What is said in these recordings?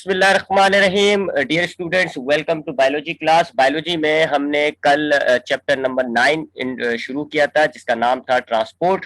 बिस्मिल्लाहिर्रहमानिर्रहीम। Dear students, welcome to biology class. Biology में हमने कल चैप्टर नंबर 9 शुरू किया था, जिसका नाम था ट्रांसपोर्ट।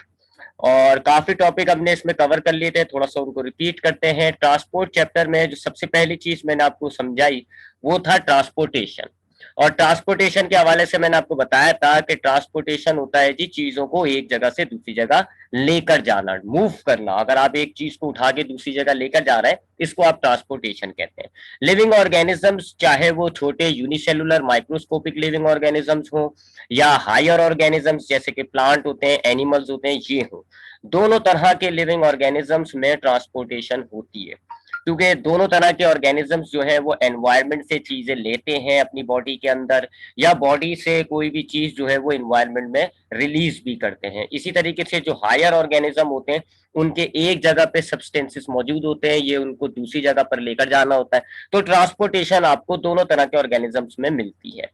और काफी टॉपिक हमने इसमें कवर कर लिए थे, थोड़ा सा उनको रिपीट करते हैं। ट्रांसपोर्ट चैप्टर में जो सबसे पहली चीज मैंने आपको समझाई वो था ट्रांसपोर्टेशन। और ट्रांसपोर्टेशन के हवाले से मैंने आपको बताया था कि ट्रांसपोर्टेशन होता है जी चीजों को एक जगह से दूसरी जगह लेकर जाना, मूव करना। अगर आप एक चीज को उठा के दूसरी जगह लेकर जा रहे हैं, इसको आप ट्रांसपोर्टेशन कहते हैं। लिविंग ऑर्गेनिजम्स, चाहे वो छोटे यूनिसेलुलर माइक्रोस्कोपिक लिविंग ऑर्गेनिजम्स हो या हायर ऑर्गेनिजम्स जैसे कि प्लांट होते हैं, एनिमल्स होते हैं, ये हो, दोनों तरह के लिविंग ऑर्गेनिजम्स में ट्रांसपोर्टेशन होती है। क्योंकि दोनों तरह के ऑर्गेनिजम्स जो है वो एनवायरनमेंट से चीजें लेते हैं अपनी बॉडी के अंदर, या बॉडी से कोई भी चीज जो है वो एनवायरनमेंट में रिलीज भी करते हैं। इसी तरीके से जो हायर ऑर्गेनिज्म होते हैं, उनके एक जगह पे सब्सटेंसेस मौजूद होते हैं, ये उनको दूसरी जगह पर लेकर जाना होता है। तो ट्रांसपोर्टेशन आपको दोनों तरह के ऑर्गेनिजम्स में मिलती है।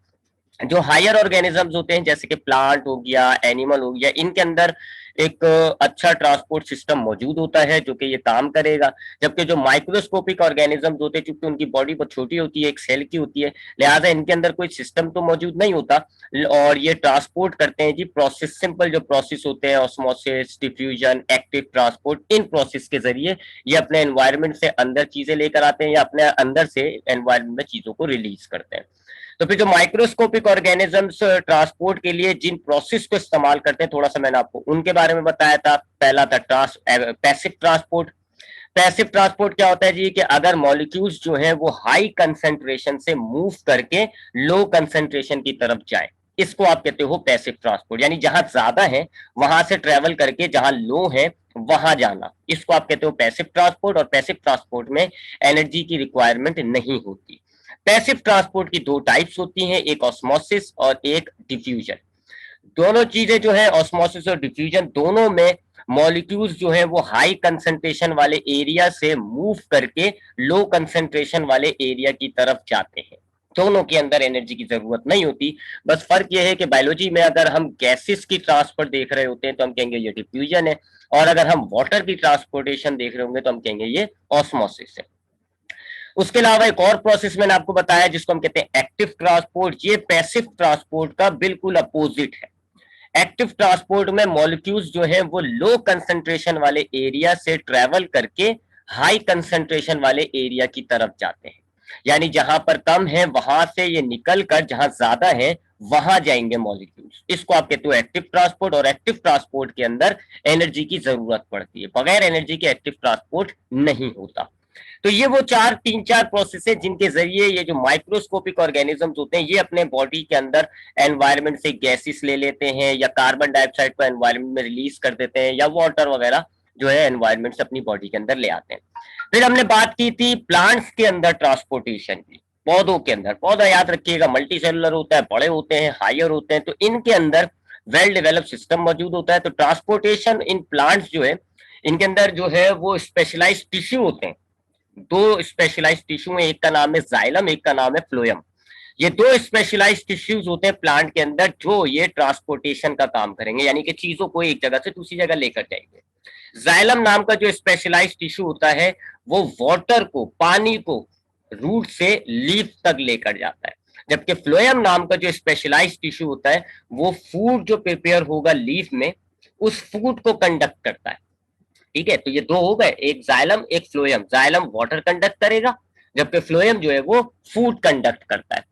जो हायर ऑर्गेनिजम्स होते हैं जैसे कि प्लांट हो गया, एनिमल हो गया, इनके अंदर एक अच्छा ट्रांसपोर्ट सिस्टम मौजूद होता है जो कि ये काम करेगा। जबकि जो माइक्रोस्कोपिक ऑर्गेनिजम्स होते हैं, चूंकि उनकी बॉडी बहुत छोटी होती है, एक सेल की होती है, लिहाजा इनके अंदर कोई सिस्टम तो मौजूद नहीं होता, और ये ट्रांसपोर्ट करते हैं जी प्रोसेस, सिंपल जो प्रोसेस होते हैं, osmosis, diffusion, active transport, in process के जरिए ये अपने एनवायरनमेंट से अंदर चीजें लेकर आते हैं या अपने अंदर से एनवायरनमेंट में चीजों को रिलीज करते हैं। तो फिर जो माइक्रोस्कोपिक ऑर्गेनिजम्स ट्रांसपोर्ट के लिए जिन प्रोसेस को इस्तेमाल करते हैं, थोड़ा सा मैंने आपको उनके बारे में बताया था। पहला था पैसिव ट्रांसपोर्ट। पैसिव ट्रांसपोर्ट क्या होता है जी, कि अगर मॉलिक्यूल्स जो है वो हाई कंसेंट्रेशन से मूव करके लो कंसेंट्रेशन की तरफ जाए, इसको आप कहते हो पैसिव ट्रांसपोर्ट। यानी जहां ज्यादा है वहां से ट्रेवल करके जहां लो है वहां जाना, इसको आप कहते हो पैसिव ट्रांसपोर्ट। और पैसिव ट्रांसपोर्ट में एनर्जी की रिक्वायरमेंट नहीं होती। पैसिव ट्रांसपोर्ट की दो टाइप्स होती हैं, एक ऑस्मोसिस और एक डिफ्यूजन। दोनों चीजें जो है, ऑस्मोसिस और डिफ्यूजन, दोनों में मॉलिक्यूल्स जो है वो हाई कंसंट्रेशन वाले एरिया से मूव करके लो कंसंट्रेशन वाले एरिया की तरफ जाते हैं। दोनों के अंदर एनर्जी की जरूरत नहीं होती। बस फर्क यह है कि बायोलॉजी में अगर हम गैसेस की ट्रांसफर देख रहे होते हैं तो हम कहेंगे ये डिफ्यूजन है, और अगर हम वाटर की ट्रांसपोर्टेशन देख रहे होंगे तो हम कहेंगे ये ऑस्मोसिस है। उसके अलावा एक और प्रोसेस मैंने आपको बताया जिसको हम कहते हैं एक्टिव ट्रांसपोर्ट। ये पैसिव ट्रांसपोर्ट का बिल्कुल अपोजिट है। एक्टिव ट्रांसपोर्ट में मॉलिक्यूल्स जो है वो लो कंसंट्रेशन वाले एरिया से ट्रेवल करके हाई कंसंट्रेशन वाले एरिया की तरफ जाते हैं। यानी जहां पर कम है वहां से ये निकल कर जहां ज्यादा है वहां जाएंगे मॉलिक्यूल्स। इसको आप कहते हो एक्टिव ट्रांसपोर्ट। और एक्टिव ट्रांसपोर्ट के अंदर एनर्जी की जरूरत पड़ती है, बगैर एनर्जी के एक्टिव ट्रांसपोर्ट नहीं होता। तो ये वो तीन चार प्रोसेस है जिनके जरिए ये जो माइक्रोस्कोपिक ऑर्गेनिजम्स होते हैं ये अपने बॉडी के अंदर एनवायरनमेंट से गैसेस ले लेते हैं, या कार्बन डाइऑक्साइड को एनवायरनमेंट में रिलीज कर देते हैं, या वाटर वगैरह जो है एनवायरनमेंट से अपनी बॉडी के अंदर ले आते हैं। फिर हमने बात की थी प्लांट्स के अंदर ट्रांसपोर्टेशन की। पौधों के अंदर, पौधा याद रखिएगा मल्टी सेलुलर होता है, बड़े होते हैं, हायर होते हैं, तो इनके अंदर वेल डेवलप्ड सिस्टम मौजूद होता है। तो ट्रांसपोर्टेशन इन प्लांट्स जो है, इनके अंदर जो है वो स्पेशलाइज्ड टिश्यू होते हैं। दो स्पेशलाइज्ड टिश्यू है, एक का नाम है जाइलम, एक का नाम है फ्लोएम। ये दो स्पेशलाइज्ड टिश्यूज होते हैं प्लांट के अंदर जो ये ट्रांसपोर्टेशन का काम करेंगे, यानी कि चीजों को एक जगह से दूसरी जगह लेकर जाएंगे। जाइलम नाम का जो स्पेशलाइज्ड टिश्यू होता है वो वाटर को, पानी को रूट से लीफ तक लेकर जाता है। जबकि फ्लोएम नाम का जो स्पेशलाइज्ड टिश्यू होता है वो फूड जो प्रिपेयर होगा लीफ में, उस फूड को कंडक्ट करता है। ठीक है, तो ये दो हो गए, एक जाइलम एक फ्लोएम। जाइलम वाटर कंडक्ट करेगा, जबकि फ्लोएम जो है वो फूड कंडक्ट करता है।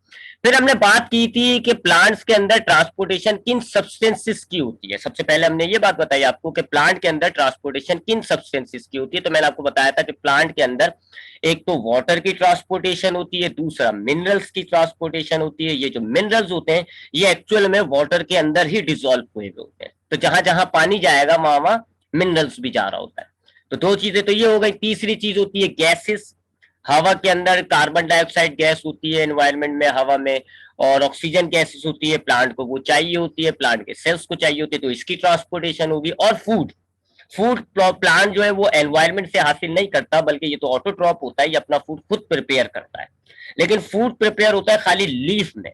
फिर हमने बात की थी कि प्लांट्स के अंदर ट्रांसपोर्टेशन किन सब्सटेंसेस की होती है। सबसे पहले हमने ये बात बताई आपको कि प्लांट के अंदर ट्रांसपोर्टेशन किन सब्सटेंसेस की होती है। तो मैंने आपको बताया था कि प्लांट के अंदर एक तो वाटर की ट्रांसपोर्टेशन होती है, दूसरा मिनरल्स की ट्रांसपोर्टेशन होती है। ये जो मिनरल्स होते हैं ये एक्चुअल में वाटर के अंदर ही डिसॉल्व हुए होते हैं, तो जहां जहां पानी जाएगा वहां वहां मिनरल्स भी जा रहा होता है। तो दो चीजें तो ये हो गई। तीसरी चीज होती है गैसेस। हवा के अंदर कार्बन डाइऑक्साइड गैस होती है एनवायरनमेंट में, हवा में, और ऑक्सीजन गैसेस होती है, प्लांट को वो चाहिए होती है, प्लांट के सेल्स को चाहिए होती है, तो इसकी ट्रांसपोर्टेशन होगी। और फूड, फूड प्लांट जो है वो एनवायरनमेंट से हासिल नहीं करता, बल्कि ये तो ऑटोट्रॉप होता है, ये अपना फूड खुद प्रिपेयर करता है। लेकिन फूड प्रिपेयर होता है खाली लीफ में,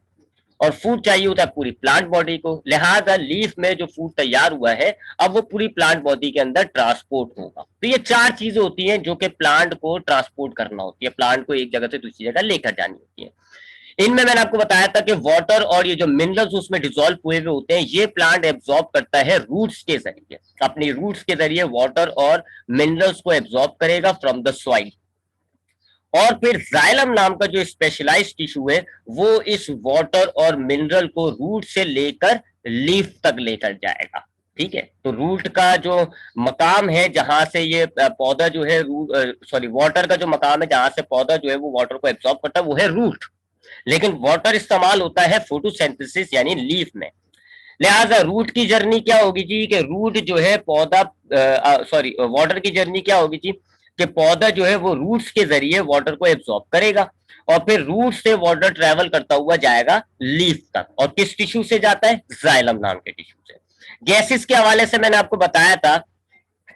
और फूड चाहिए होता है पूरी प्लांट बॉडी को, लिहाजा लीफ में जो फूड तैयार हुआ है अब वो पूरी प्लांट बॉडी के अंदर ट्रांसपोर्ट होगा। तो ये चार चीजें होती हैं जो कि प्लांट को ट्रांसपोर्ट करना होती है, प्लांट को एक जगह से दूसरी जगह लेकर जानी होती है। इनमें मैंने आपको बताया था कि वाटर और ये जो मिनरल्स उसमें डिसॉल्व हुए हुए होते हैं, ये प्लांट एब्जॉर्ब करता है रूट्स के जरिए, अपनी रूट्स के जरिए वाटर और मिनरल्स को एब्जॉर्ब करेगा फ्रॉम द सॉइल। और फिर जाइलम नाम का जो स्पेशलाइज्ड टिश्यू है वो इस वाटर और मिनरल को रूट से लेकर लीफ तक लेकर जाएगा। ठीक है, तो रूट का जो मकाम है जहां से ये पौधा जो है वाटर का जो मकाम है जहां से पौधा जो है वो वाटर को एब्जॉर्ब करता है वो है रूट, लेकिन वाटर इस्तेमाल होता है फोटोसिंथेसिस यानी लीफ में। लिहाजा रूट की जर्नी क्या होगी जी कि रूट जो है पौधा वाटर की जर्नी क्या होगी जी कि पौधा जो है वो रूट्स के जरिए वाटर को एब्जॉर्ब करेगा और फिर रूट से वाटर ट्रेवल करता हुआ जाएगा लीफ तक। और किस टिश्यू से जाता है? जाइलम नाम के टिश्यू से। गैसेस के हवाले से मैंने आपको बताया था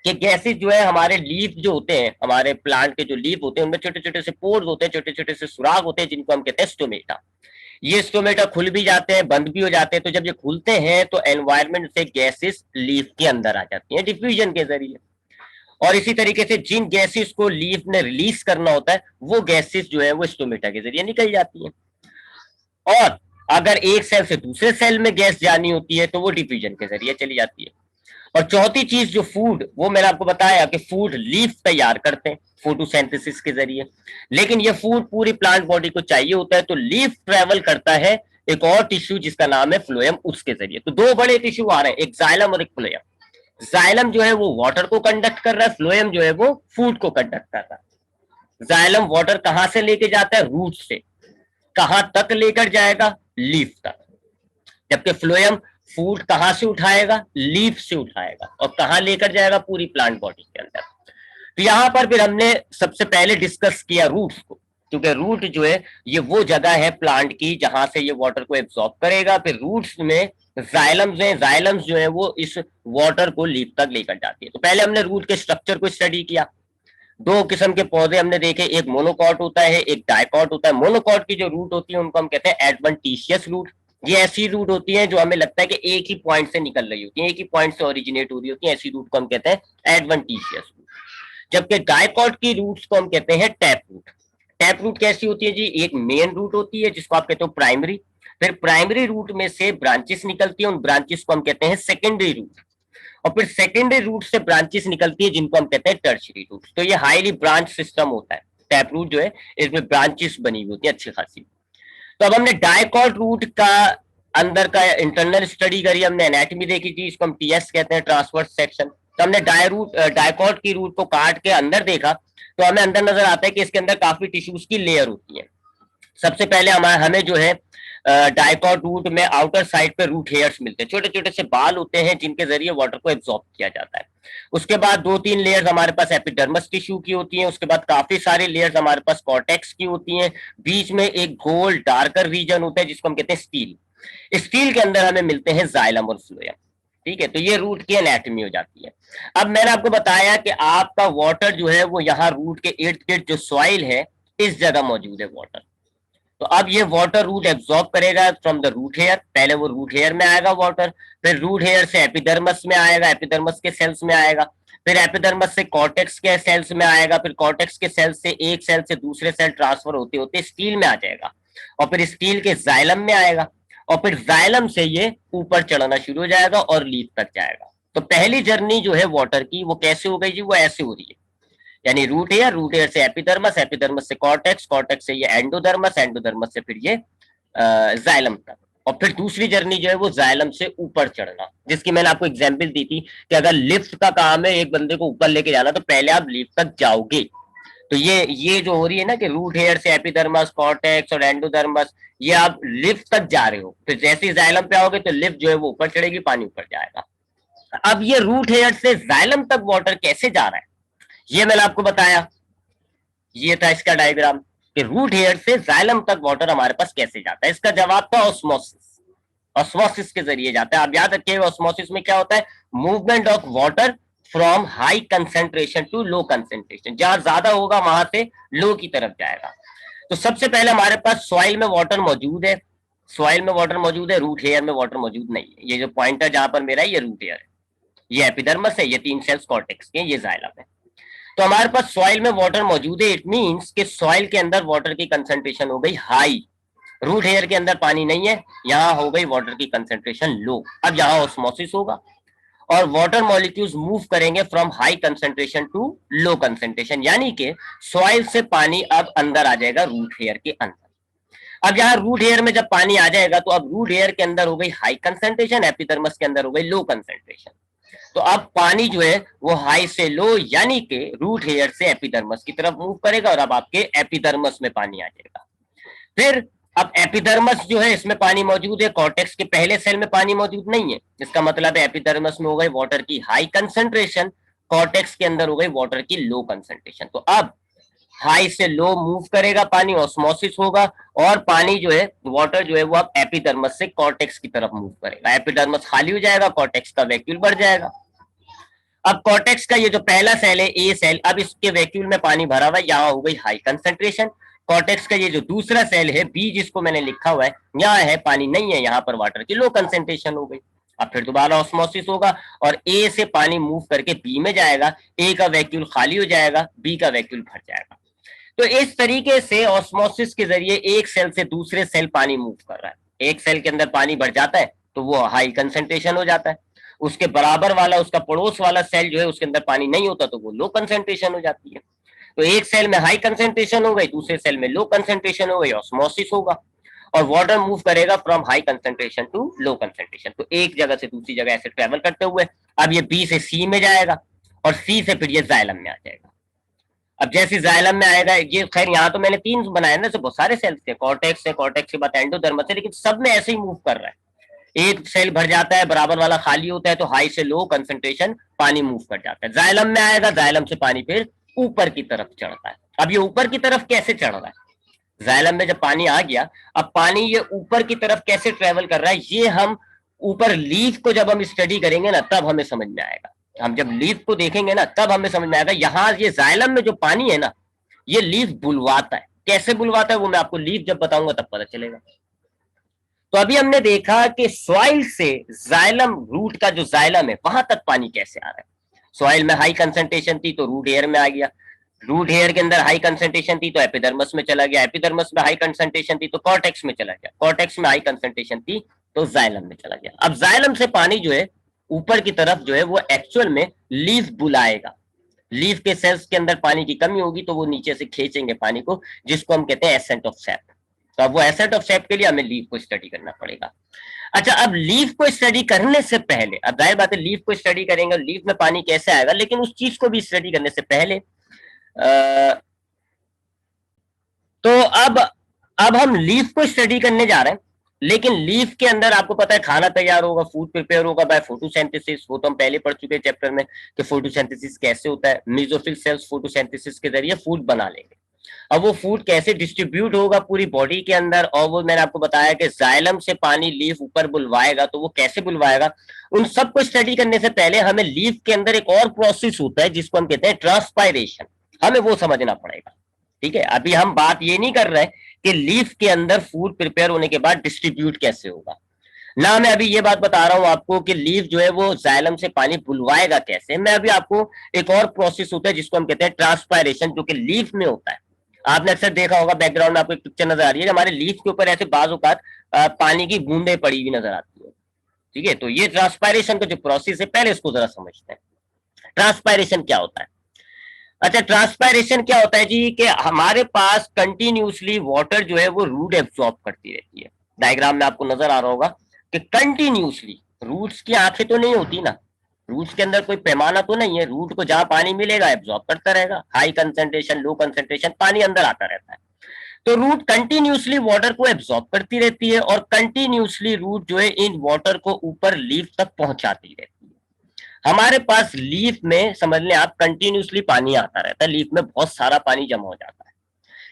कि गैसेस जो है हमारे लीफ जो होते हैं, हमारे प्लांट के जो लीफ होते हैं उनमें छोटे छोटे से पोर्स होते हैं, छोटे छोटे से सुराग होते हैं जिनको हम कहते हैं स्टोमेटा। ये स्टोमेटा खुल भी जाते हैं, बंद भी हो जाते हैं। तो जब ये खुलते हैं तो एनवायरमेंट से गैसेस लीफ के अंदर आ जाती हैं डिफ्यूजन के जरिए। और इसी तरीके से जिन गैसेस को लीफ ने रिलीज करना होता है वो गैसेस जो है वो स्टोमेटा के जरिए निकल जाती हैं। और अगर एक सेल से दूसरे सेल में गैस जानी होती है तो वो डिफ्यूजन के जरिए चली जाती है। और चौथी चीज जो फूड, वो मैंने आपको बताया कि फूड लीफ तैयार करते हैं फोटोसिंथेसिस के जरिए, लेकिन ये फूड पूरी प्लांट बॉडी को चाहिए होता है तो लीफ ट्रेवल करता है एक और टिश्यू जिसका नाम है फ्लोएम, उसके जरिए। तो दो बड़े टिश्यू आ रहे हैं, एक जाइलम और एक फ्लोएम। जाइलम जो है वो वाटर को कंडक्ट कर रहा है, फ्लोएम जो है वो फूड को कंडक्ट कर रहा है। जाइलम वाटर कहां से लेके जाता है? रूट से। कहां तक लेकर जाएगा? लीफ तक। जबकि फ्लोएम फूड कहां से उठाएगा? लीफ से उठाएगा। और कहां लेकर जाएगा? पूरी प्लांट बॉडी के अंदर। तो यहां पर फिर हमने सबसे पहले डिस्कस किया रूट्स को, क्योंकि रूट जो है ये वो जगह है प्लांट की जहां से ये वाटर को एब्जॉर्ब करेगा। फिर रूट्स में जाइलम्स हैं, जाइलम्स जो है वो इस वाटर को लीफ तक लेकर जाती है। तो पहले हमने रूट के स्ट्रक्चर को स्टडी किया। दो किस्म के पौधे हमने देखे, एक मोनोकॉट होता है, एक डाइकॉट होता है। मोनोकॉट की जो रूट होती है उनको हम कहते हैं एडवेंटिशियस रूट। ये ऐसी रूट होती है जो हमें लगता है कि एक ही पॉइंट से निकल रही होती है, एक ही पॉइंट से ओरिजिनेट हो रही होती है, ऐसी रूट को हम कहते हैं एडवेंटिशियस रूट। जबकि डाइकॉट की रूट्स को हम कहते हैं टैप रूट। टैप रूट कैसी होती है जी? एक मेन रूट होती है जिसको आप कहते हो प्राइमरी, फिर प्राइमरी रूट में से ब्रांचेस निकलती है, उन ब्रांचेस को हम कहते हैं सेकेंडरी रूट, और फिर सेकेंडरी रूट से ब्रांचेस निकलती है जिनको हम कहते हैं टर्शियरी रूट। तो ये हाईली ब्रांच सिस्टम होता है। टैप रूट जो है इसमें ब्रांचेस बनी हुई होती है अच्छी खासी। तो अब हमने डाइकॉट रूट का अंदर का इंटरनल स्टडी करी, हमने एनाटॉमी देखी थी, इसको हम टीएस कहते हैं, ट्रांसवर्स सेक्शन। तो हमने डाइकॉट की रूट को काट के अंदर देखा तो हमें अंदर नजर आता है कि इसके अंदर काफी टिश्यूज की लेयर होती है। सबसे पहले हमें जो है डाइकॉट रूट में आउटर साइड पे रूट हेयर्स मिलते हैं, छोटे छोटे से बाल होते हैं जिनके जरिए वाटर को एब्जॉर्ब किया जाता है। उसके बाद दो तीन लेयर्स हमारे पास एपिडर्मस टिश्यू की होती हैं, उसके बाद काफी सारी लेयर्स हमारे पास कॉर्टेक्स की होती हैं, बीच में एक गोल डार्कर रीजन होता है जिसको हम कहते हैं स्टील। स्टील के अंदर हमें मिलते हैं जाइलम और फ्लोएम। ठीक है, तो ये रूट की एनाटॉमी हो जाती है। अब मैंने आपको बताया कि आपका वाटर जो है वो यहाँ रूट के इर्द गिर्द जो सॉइल है इस जगह मौजूद है वाटर। तो अब ये वाटर रूट एब्जॉर्ब करेगा फ्रॉम द रूट हेयर। पहले वो रूट हेयर में आएगा वाटर, फिर रूट हेयर से एपिडर्मस में आएगा, एपिडर्मस के सेल्स में आएगा, फिर एपिडर्मस से कॉर्टेक्स के सेल्स में आएगा, फिर कॉर्टेक्स के सेल्स से एक सेल से दूसरे सेल ट्रांसफर होते होते स्टील में आ जाएगा, और फिर स्टील के जाइलम में आएगा, और फिर जाइलम से ये ऊपर चढ़ना शुरू हो जाएगा और लीफ तक जाएगा। तो पहली जर्नी जो है वाटर की वो कैसे हो गई जी? वो ऐसे हो रही है, यानी रूट हेयर से एपिडर्मस, एपिडर्मस से कॉर्टेक्स, कॉर्टेक्स से ये एंडोडर्मस, एंडोडर्मस से फिर ये जाइलम तक, और फिर दूसरी जर्नी जो है वो जाइलम से ऊपर चढ़ना, जिसकी मैंने आपको एग्जांपल दी थी कि अगर लिफ्ट का काम है एक बंदे को ऊपर लेके जाना तो पहले आप लिफ्ट तक जाओगे। तो ये जो हो रही है ना कि रूट हेयर से एपिडर्मस, कॉर्टेक्स और एंडोडर्मस, ये आप लिफ्ट तक जा रहे हो, फिर जैसे ही जाइलम पे आओगे तो लिफ्ट जो है वो ऊपर चढ़ेगी, पानी ऊपर जाएगा। अब ये रूट हेयर से जाइलम तक वाटर कैसे जा रहा है ये मैंने आपको बताया। ये था इसका डायग्राम कि रूट हेयर से जाइलम तक वाटर हमारे पास कैसे जाता है। इसका जवाब था ऑस्मोसिस। ऑस्मोसिस के जरिए जाता है। आप याद रखिएगा ऑस्मोसिस में क्या होता है? Movement of water from high concentration to low concentration. जहां ज्यादा होगा वहां से लो की तरफ जाएगा। तो सबसे पहले हमारे पास सॉइल में वाटर मौजूद है, सॉइल में वाटर मौजूद है, रूट हेयर में वाटर मौजूद नहीं है। ये जो पॉइंटर जहां पर मेरा है ये रूट हेयर है, ये एपिडर्मस है, ये 3 सेल्स कॉर्टेक्स के, ये जाइलम है। तो हमारे पास सॉइल में वाटर मौजूद है, इट मींस कि सॉइल के अंदर वाटर की कंसंट्रेशन हो गई हाई। रूट हेयर के अंदर पानी नहीं है, यहां हो गई वाटर की कंसंट्रेशन लो। अब यहां ऑस्मोसिस होगा और वाटर मॉलिक्यूल्स मूव करेंगे from high concentration to low concentration, यानी कि सॉइल से पानी अब अंदर आ जाएगा रूट हेयर के अंदर। अब यहाँ रूट हेयर में जब पानी आ जाएगा तो अब रूट हेयर के अंदर हो गई हाई कंसंट्रेशन, एपिडर्मस के अंदर हो गई लो कंसंट्रेशन। तो अब पानी जो है वो हाई से लो, यानी कि रूट हेयर से एपिडर्मस की तरफ मूव करेगा और अब आपके एपिडर्मस में पानी आ जाएगा। फिर अब एपिडर्मस जो है इसमें पानी मौजूद है, कॉर्टेक्स के पहले सेल में पानी मौजूद नहीं है, इसका मतलब है एपिडर्मस में हो गई वाटर की हाई कंसंट्रेशन, कॉर्टेक्स के अंदर हो गई वाटर की लो कंसंट्रेशन। तो अब हाई से लो मूव करेगा पानी, ऑस्मोसिस होगा और पानी जो है वाटर जो है वो अब एपिडर्मस से कॉर्टेक्स की तरफ मूव करेगा। एपिडर्मस खाली हो जाएगा, कॉर्टेक्स का वैक्यूल बढ़ जाएगा। अब कॉर्टेक्स का ये जो पहला सेल है ए सेल, अब इसके वैक्यूल में पानी भरा हुआ है, यहाँ हो गई हाई कंसंट्रेशन। कॉर्टेक्स का ये जो दूसरा सेल है बी, जिसको मैंने लिखा हुआ है, यहाँ है पानी नहीं है, यहाँ पर वाटर की लो कंसंट्रेशन हो गई। अब फिर दोबारा ऑस्मोसिस होगा और ए से पानी मूव करके बी में जाएगा, ए का वैक्यूल खाली हो जाएगा, बी का वैक्यूल भर जाएगा। तो इस तरीके से ऑस्मोसिस के जरिए एक सेल से दूसरे सेल पानी मूव कर रहा है। एक सेल के अंदर पानी बढ़ जाता है तो वो हाई कंसंट्रेशन हो जाता है, उसके बराबर वाला, उसका पड़ोस वाला सेल जो है उसके अंदर पानी नहीं होता तो वो लो कंसंट्रेशन हो जाती है। तो एक सेल में हाई कंसंट्रेशन हो गई, दूसरे सेल में लो कंसंट्रेशन हो गई, ऑस्मोसिस होगा और वाटर मूव करेगा from high concentration to low concentration. तो एक जगह से दूसरी जगह ऐसे ट्रेवल करते हुए अब ये बी से सी में जाएगा और सी से फिर ये जाइलम में आ जाएगा। अब जैसे जाइलम में आएगा, ये खैर यहाँ तो मैंने 3 बनाए ना, तो बहुत सारे सेल्स थे, कॉर्टेक्स है, कॉर्टेक्स के बाद एंडोडर्मिस है, लेकिन सब में ऐसे ही मूव कर रहा है। एक सेल भर जाता है, बराबर वाला खाली होता है तो हाई से लो कंसंट्रेशन पानी मूव कर जाता है। जाइलम में आएगा, जाइलम से पानी फिर ऊपर की तरफ चढ़ता है। अब ये ऊपर की तरफ कैसे चढ़ रहा है, जाइलम में जब पानी आ गया, अब पानी ये ऊपर की तरफ कैसे ट्रेवल कर रहा है, ये हम ऊपर लीफ को जब हम स्टडी करेंगे ना तब हमें समझ में आएगा। हम जब लीफ को देखेंगे ना तब हमें समझ में आएगा। यहाँ ये जाइलम में जो पानी है ना, ये लीफ बुलवाता है। कैसे बुलवाता है वो मैं आपको लीफ जब बताऊंगा तब पता चलेगा। तो अभी हमने देखा कि सॉइल से जाइलम, रूट का जो जाइलम है वहां तक पानी कैसे आ रहा है। सॉइल में हाई कंसंट्रेशन थी तो रूट हेयर में आ गया, रूट हेयर के अंदर हाई कंसंट्रेशन थी तो एपिडर्मस में चला गया, एपिडर्मस में हाई कंसंट्रेशन थी तो कॉर्टेक्स में चला गया, कॉर्टेक्स में हाई कंसंट्रेशन थी तो जाइलम में चला गया। अब जाइलम से पानी जो है ऊपर की तरफ जो है वो एक्चुअल में लीफ बुलाएगा। लीफ के सेल्स के अंदर पानी की कमी होगी तो वो नीचे से खींचेंगे पानी को, जिसको हम कहते हैं एसेंट ऑफ सैप। तो अब वो एसेंट ऑफ सैप के लिए हमें लीफ को स्टडी करना पड़ेगा। अच्छा, अब लीफ को स्टडी करने से पहले, अब जाहिर बात है लीफ को स्टडी करेंगे, लीफ में पानी कैसे आएगा, लेकिन उस चीज को भी स्टडी करने से पहले तो अब हम लीफ को स्टडी करने जा रहे हैं। लेकिन लीफ के अंदर आपको पता है खाना तैयार होगा, फूड प्रिपेयर होगा बाय फोटोसिंथेसिस। वो तो हम पहले पढ़ चुके हैं चैप्टर में कि फोटोसिंथेसिस कैसे होता है। मेसोफिल सेल्स फोटोसिंथेसिस के जरिए फूड बना लेंगे। अब वो फूड कैसे डिस्ट्रीब्यूट होगा पूरी बॉडी के अंदर, और वो मैंने आपको बताया कि जाइलम से पानी लीफ ऊपर बुलवाएगा, तो वो कैसे बुलवाएगा, उन सब को स्टडी करने से पहले हमें लीफ के अंदर एक और प्रोसेस होता है जिसको हम कहते हैं ट्रांसपायरेशन, हमें वो समझना पड़ेगा। ठीक है, अभी हम बात ये नहीं कर रहे कि लीफ के अंदर फूड प्रिपेयर होने के बाद डिस्ट्रीब्यूट कैसे होगा ना, मैं अभी ये बात बता रहा हूं आपको कि लीफ जो है वो जाइलम से पानी बुलवाएगा कैसे। मैं अभी आपको एक और प्रोसेस होता है जिसको हम कहते हैं ट्रांसपायरेशन, जो कि लीफ में होता है। आपने अक्सर देखा होगा बैकग्राउंड में आपको एक पिक्चर नजर आ रही है, हमारे लीफ के ऊपर ऐसे बाजू का पानी की बूंदे पड़ी हुई नजर आती है। ठीक है, तो ये ट्रांसपायरेशन का जो प्रोसेस है पहले इसको जरा समझते हैं। ट्रांसपायरेशन क्या होता है? अच्छा, ट्रांसपायरेशन क्या होता है जी, कि हमारे पास कंटिन्यूसली वाटर जो है वो रूट एब्सॉर्ब करती रहती है। डायग्राम में आपको नजर आ रहा होगा कि कंटिन्यूसली, रूट्स की आंखें तो नहीं होती ना, रूट्स के अंदर कोई पैमाना तो नहीं है, रूट को जहां पानी मिलेगा एब्सॉर्ब करता रहेगा, हाई कंसंट्रेशन लो कंसंट्रेशन पानी अंदर आता रहता है। तो रूट कंटिन्यूसली वाटर को एब्सॉर्ब करती रहती है और कंटिन्यूसली रूट जो है इन वाटर को ऊपर लीफ तक पहुंचाती रहती है। हमारे पास लीफ में समझ लें आप कंटिन्यूसली पानी आता रहता है, लीफ में बहुत सारा पानी जमा हो जाता है,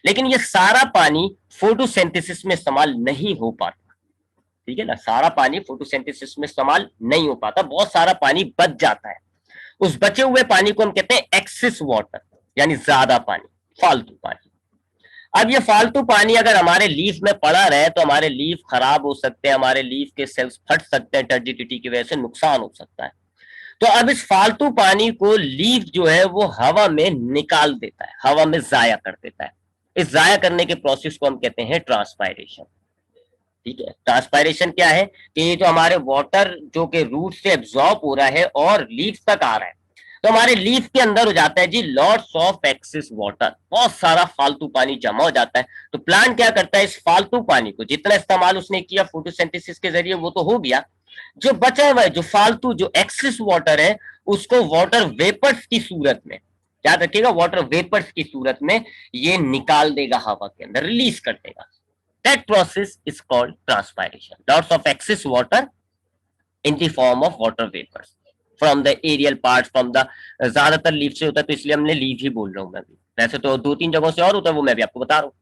लेकिन ये सारा पानी फोटोसिंथेसिस में इस्तेमाल नहीं हो पाता। ठीक है ना, सारा पानी फोटोसिंथेसिस में इस्तेमाल नहीं हो पाता, बहुत सारा पानी बच जाता है। उस बचे हुए पानी को हम कहते हैं एक्सेस वाटर, यानी ज्यादा पानी, फालतू पानी। अब ये फालतू पानी अगर हमारे लीफ में पड़ा रहे तो हमारे लीफ खराब हो सकते हैं, हमारे लीफ के सेल्स फट सकते हैं, टर्जिडिटी की वजह से नुकसान हो सकता है। तो अब इस फालतू पानी को लीफ जो है वो हवा में निकाल देता है, हवा में जाया कर देता है। इस जाया करने के प्रोसेस को हम कहते हैं ट्रांसपायरेशन। ठीक है, ट्रांसपायरेशन क्या है कि ये जो हमारे वाटर जो कि रूट से एब्जॉर्ब हो रहा है और लीफ तक आ रहा है, तो हमारे लीफ के अंदर हो जाता है जी लॉट्स ऑफ एक्सेस वाटर, बहुत सारा फालतू पानी जमा हो जाता है। तो प्लांट क्या करता है, इस फालतू पानी को जितना इस्तेमाल उसने किया फोटोसिंथेसिस के जरिए वो तो हो गया, जो बचा हुआ है जो फालतू जो एक्सेस वाटर है उसको वाटर वेपर्स की सूरत में, याद रखिएगा वाटर वेपर्स की सूरत में ये निकाल देगा, हवा के अंदर रिलीज कर देगा। That process is called transpiration. Lots of excess water in the form of water vapours from the aerial part, from the, ज्यादातर लीफ से होता है तो इसलिए हमने लीफ ही बोल रहा हूं मैं भी, वैसे तो दो तीन जगहों से और होता है वो मैं भी आपको बता रहा हूँ।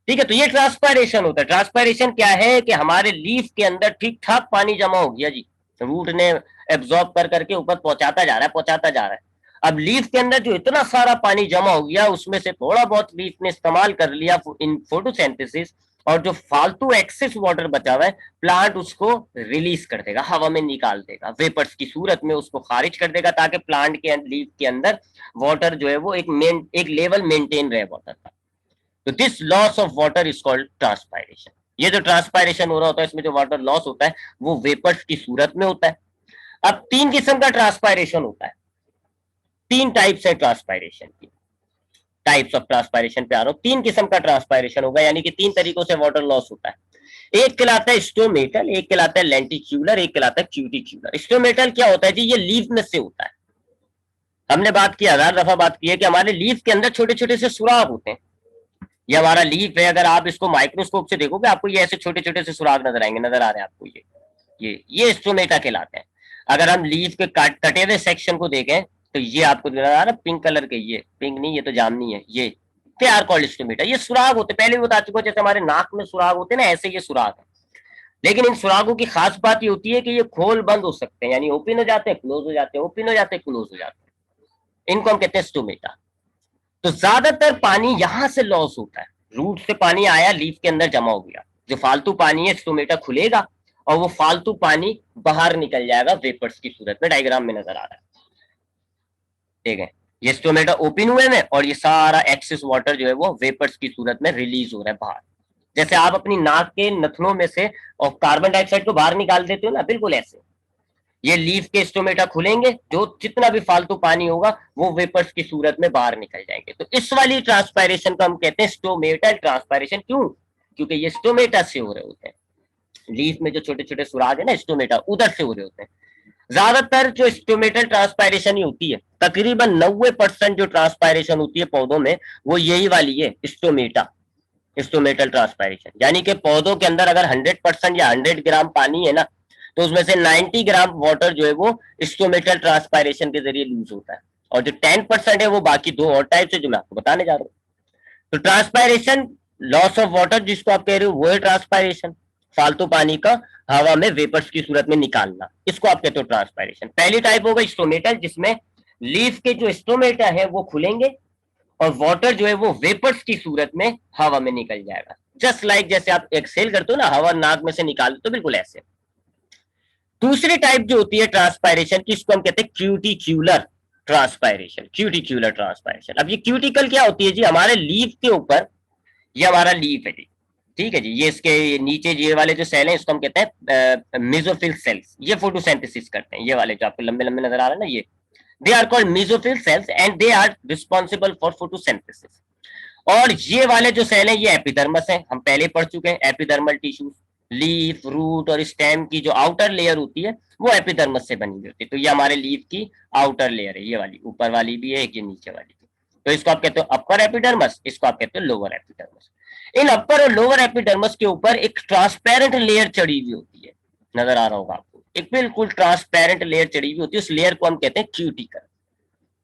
ठीक है, तो ये ट्रांसपायरेशन होता है। ट्रांसपायरेशन क्या है कि हमारे लीफ के अंदर ठीक ठाक पानी जमा हो गया जी, रूट ने एब्जॉर्ब कर करके ऊपर पहुंचाता जा रहा है, पहुंचाता जा रहा है। अब लीफ के अंदर जो इतना सारा पानी जमा हो गया उसमें से थोड़ा बहुत लीफ ने इस्तेमाल कर लिया इन फोटोसिंथेसिस, और जो फालतू एक्सेस वाटर बचा हुआ है प्लांट उसको रिलीज कर देगा, हवा में निकाल देगा, वेपर्स की सूरत में उसको खारिज कर देगा, ताकि प्लांट के लीफ के अंदर वाटर जो है वो एक लेवल मेंटेन रहे वाटर का। तो this loss of water is called transpiration. ये जो ट्रांसपायरेशन हो रहा होता है इसमें जो वाटर लॉस होता है वो वेपर्स की सूरत में होता है। अब तीन किस्म का ट्रांसपायरेशन होता है, तीन टाइप्स है ट्रांसपायरेशन की। टाइप्स ऑफ ट्रांसपायरेशन पे आ रहा हूं, तीन किस्म का ट्रांसपायरेशन होगा, यानी कि तीन तरीकों से वाटर लॉस होता है। एक कहलाता है स्टोमेटल, एक कहलाता है लेंटिक्यूलर, एक कहलाता है क्यूटिक्यूलर। स्टोमेटल क्या होता है जी, ये लीफ में से होता है। हमने बात की, हजार दफा बात की है कि हमारे लीफ के अंदर छोटे छोटे से सुराग होते हैं। ये हमारा लीफ है, अगर आप इसको माइक्रोस्कोप से देखोगे आपको ये ऐसे छोटे छोटे से सुराग नजर आएंगे, नजर आ रहे हैं आपको, ये स्टोमेटा कहलाते हैं। अगर हम लीफ के कटे हुए सेक्शन को देखें तो ये आपको नजर आ रहा है पिंक कलर के, ये पिंक नहीं, ये तो जामनी है, ये दे आर कॉल्ड स्टोमेटा। ये सुराग होते, पहले भी बता चुका, जैसे हमारे नाक में सुराग होते हैं ना, ऐसे ये सुराग है। लेकिन इन सुरागों की खास बात ये होती है कि ये खोल बंद हो सकते हैं, यानी ओपन हो जाते हैं, क्लोज हो जाते हैं, ओपन हो जाते हैं, क्लोज हो जाते हैं। इनको हम कहते हैं स्टोमेटा। तो ज्यादातर पानी यहां से लॉस होता है, रूट से पानी आया लीफ के अंदर जमा हो गया, जो फालतू पानी है स्टोमेटा खुलेगा और वो फालतू पानी बाहर निकल जाएगा वेपर्स की सूरत में, डायग्राम में नजर आ रहा है। ठीक है, ये स्टोमेटा ओपन हुए में और ये सारा एक्सेस वाटर जो है वो वेपर्स की सूरत में रिलीज हो रहा है बाहर। जैसे आप अपनी नाक के नथनों में से और कार्बन डाइऑक्साइड को बाहर निकाल देते हो ना, बिल्कुल ऐसे ये लीफ के स्टोमेटा खुलेंगे, जो जितना भी फालतू पानी होगा वो वेपर्स की सूरत में बाहर निकल जाएंगे। तो इस वाली ट्रांसपायरेशन को हम कहते हैं स्टोमेटल ट्रांसपायरेशन। क्यों? क्योंकि ये स्टोमेटा से हो रहे होते हैं, लीफ में जो छोटे छोटे सुराग है ना स्टोमेटा, उधर से हो रहे होते हैं। ज्यादातर जो स्टोमेटल ट्रांसपायरेशन ही होती है, तकरीबन 90% जो ट्रांसपायरेशन होती है पौधों में वो यही वाली है, स्टोमेटा, स्टोमेटल ट्रांसपायरेशन। यानी कि पौधों के अंदर अगर 100% या 100 ग्राम पानी है ना, तो उसमें से 90 ग्राम वाटर जो है वो स्टोमेटल ट्रांसपायरेशन के जरिए लूज होता है, और जो 10% है वो बाकी दो और टाइप से जो मैं आपको बताने जा रहा हूँ। तो ट्रांसपायरेशन, लॉस ऑफ वाटर जिसको आप कह रहे हो वो है ट्रांसपायरेशन, फालतू पानी का हवा में वेपर्स की सूरत में निकालना, इसको आप कहते हो ट्रांसपायरेशन। पहली टाइप होगा स्टोमेटल, जिसमें लीफ के जो स्टोमेटा है वो खुलेंगे और वाटर जो है वो वेपर्स की सूरत में हवा में निकल जाएगा, जस्ट लाइक जैसे आप एक्सेल करते हो ना, हवा नाक में से निकालते हो, बिल्कुल ऐसे। दूसरी टाइप जो होती है ट्रांसपायरेशन की, इसको हम कहते हैं क्यूटिक्यूलर ट्रांसपायरेशन, क्यूटिक्यूलर ट्रांसपायरेशन। अब ये क्यूटिकल क्या होती है जी, हमारे लीफ के ऊपर, ये हमारा लीफ है जी, ठीक है जी, ये इसके नीचे ये वाले जो सेल हैं इसको हम कहते हैं मेसोफिल सेल्स, ये फोटोसिंथेसिस करते हैं, ये वाले जो आपको लंबे लंबे नजर आ रहे हैं ना, ये they are called mesophyll cells and they are responsible for photosynthesis. और ये वाले जो सेल हैं ये एपिडर्मस है, हम पहले पढ़ चुके हैं, एपिडर्मल टिश्यूज, लीफ, रूट और स्टेम की जो आउटर लेयर होती है वो एपिडर्मस से बनी हुई होती है। तो ये हमारे लीफ की आउटर लेयर है, ये वाली ऊपर वाली भी है, एक ये नीचे वाली भी। तो इसको आप कहते हो अपर एपिडर्मस, इसको आप कहते हो लोअर एपिडर्मस। इन अपर और लोअर एपिडर्मस के ऊपर एक ट्रांसपेरेंट लेयर चढ़ी हुई होती है, नजर आ रहा होगा आपको, एक बिल्कुल ट्रांसपेरेंट लेयर चढ़ी हुई होती है, उस लेयर को हम कहते हैं क्यूटिकल,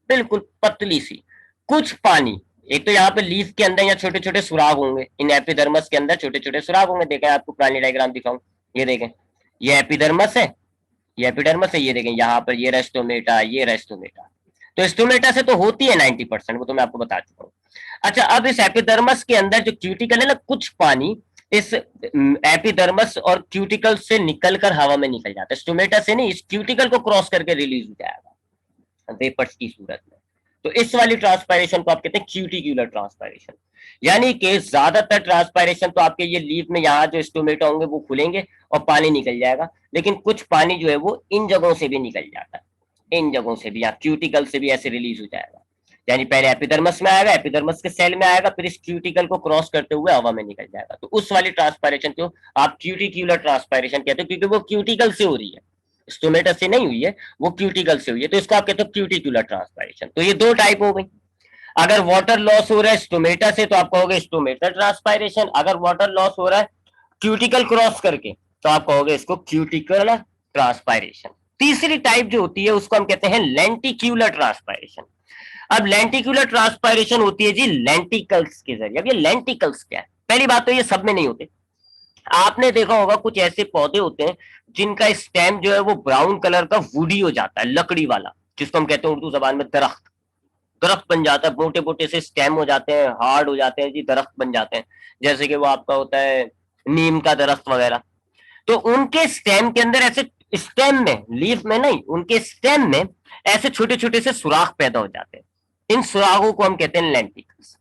बिल्कुल पतली सी। कुछ पानी, एक तो यहाँ पे लीफ के अंदर या छोटे छोटे सुराग होंगे, इन एपिडर्मस के अंदर छोटे छोटे सुराग होंगे, देखें आपको पुरानी डायग्राम दिखाऊं, ये देखें, ये एपिडर्मस है, ये एपिडर्मस है, ये देखें यहाँ पर ये रेस्टोमेटा, ये रेस्टोमेटा। तो स्टोमेटा से तो होती है 90%, वो तो मैं आपको बता चुका हूँ। अच्छा, अब इस एपिडर्मस के अंदर जो क्यूटिकल है ना, कुछ पानी इस एपिडर्मस और क्यूटिकल से निकलकर हवा में निकल जाता है, स्टोमेटा से नहीं, इस क्यूटिकल को क्रॉस करके रिलीज हो जाएगा वेपर्स की सूरत में। तो इस वाली ट्रांसपायरेशन को आप कहते हैं क्यूटिक्यूलर ट्रांसपायरेशन। यानी कि ज्यादातर ट्रांसपायरेशन तो आपके ये लीफ में यहाँ जो स्टोमेटा होंगे वो खुलेंगे और पानी निकल जाएगा, लेकिन कुछ पानी जो है वो इन जगहों से भी निकल जाता है, इन जगहों से भी, यहाँ क्यूटिकल से भी ऐसे रिलीज हो जाएगा। यानी पहले एपिडर्मस में आएगा, एपिडर्मस के सेल में आएगा, फिर इस क्यूटिकल को क्रॉस करते हुए हवा में निकल जाएगा। तो उस वाली ट्रांसपायरेशन को आप क्यूटिक्यूलर ट्रांसपायरेशन कहते हो, क्योंकि वो क्यूटिकल से हो रही है, स्टोमेटा से नहीं हुई है, वो क्यूटिकल से हुई है, तो इसको आप कहते हो क्यूटिक्यूलर ट्रांसपायरेशन। तो ये दो टाइप हो गई। अगर वाटर लॉस हो रहा है स्टोमेटा से तो आप कहोगे स्टोमेटल ट्रांसपायरेशन, अगर वाटर लॉस हो रहा है क्यूटिकल क्रॉस करके तो आप कहोगे इसको क्यूटिकल ट्रांसपायरेशन। तीसरी टाइप जो होती है उसको हम कहते हैं लेंटिक्यूलर ट्रांसपायरेशन। अब लेंटिक्यूलर ट्रांसपायरेशन होती है जी लेंटिकल्स के जरिए। अब ये लेंटिकल्स क्या है? पहली बात तो ये सब में नहीं होते। आपने देखा होगा कुछ ऐसे पौधे होते हैं जिनका स्टेम जो है वो ब्राउन कलर का वुडी हो जाता है, लकड़ी वाला, जिसको हम कहते हैं उर्दू जबान में दरख्त। दरख्त बन जाता है, मोटे मोटे से स्टेम हो जाते हैं, हार्ड हो जाते हैं जी, दरख्त बन जाते हैं, जैसे कि वो आपका होता है नीम का दरख्त वगैरह। तो उनके स्टेम के अंदर ऐसे, स्टेम में, लीफ में नहीं, उनके स्टेम में ऐसे छोटे छोटे से सुराख पैदा हो जाते हैं। इन सुराखों को हम कहते हैं लेंटिकल्स।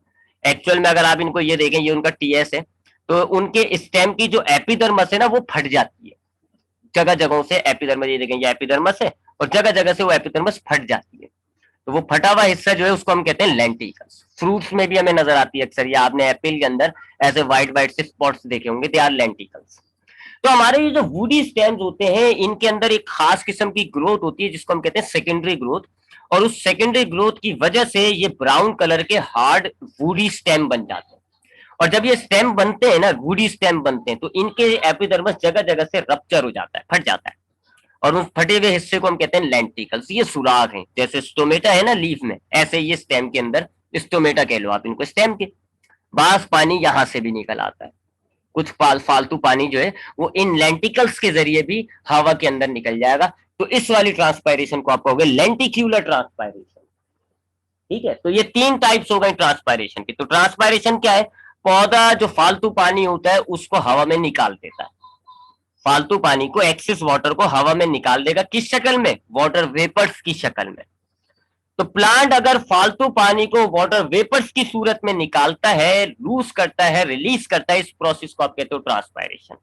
एक्चुअल में अगर आप इनको ये देखें, ये उनका टीएस है, तो उनके स्टेम की जो एपिडर्मस है ना वो फट जाती है जगह जगहों से। एपिडर्मस, ये देखें, ये एपिडर्मस है और जगह जगह से वो एपिडर्मस फट जाती है। तो वो फटा हुआ हिस्सा जो है उसको हम कहते हैं लेंटिकल्स। फ्रूट्स में भी हमें नजर आती है अक्सर, ये आपने एप्पल के अंदर ऐसे व्हाइट व्हाइट से स्पॉट्स देखे होंगे, दे आर लेंटिकल्स। तो हमारे ये जो वुडी स्टेम्स होते हैं इनके अंदर एक खास किस्म की ग्रोथ होती है जिसको हम कहते हैं सेकेंडरी ग्रोथ, और उस सेकेंडरी ग्रोथ की वजह से ये ब्राउन कलर के हार्ड वुडी स्टेम बन जाते हैं। और जब ये स्टेम बनते हैं ना, वुडी स्टेम बनते हैं, तो इनके एपिडर्मस जगह जगह से रप्चर हो जाता है, फट जाता है, और उस फटे हुए हिस्से को हम कहते हैं लेंटिकल्स। ये सुराग हैं, जैसे स्टोमेटा है ना लीफ में, ऐसे ये स्टेम के अंदर स्टोमेटा कह लो आप इनको, स्टेम के बास पानी यहां से भी निकल आता है। कुछ फालतू पानी जो है वो इन लेंटिकल्स के जरिए भी हवा के अंदर निकल जाएगा। तो इस वाली ट्रांसपायरेशन को आप कहोगे लेंटिक्यूलर ट्रांसपायरेशन। ठीक है, तो ये तीन टाइप्स हो गए ट्रांसपायरेशन की। तो ट्रांसपायरेशन क्या है? पौधा जो फालतू पानी होता है उसको हवा में निकाल देता है, फालतू पानी को, एक्सेस वाटर को हवा में निकाल देगा। किस शक्ल में? वाटर वेपर्स की शक्ल में। तो प्लांट अगर फालतू पानी को वाटर वेपर्स की सूरत में निकालता है, लूज करता है, रिलीज करता है, इस प्रोसेस को आप कहते हो ट्रांसपायरेशन।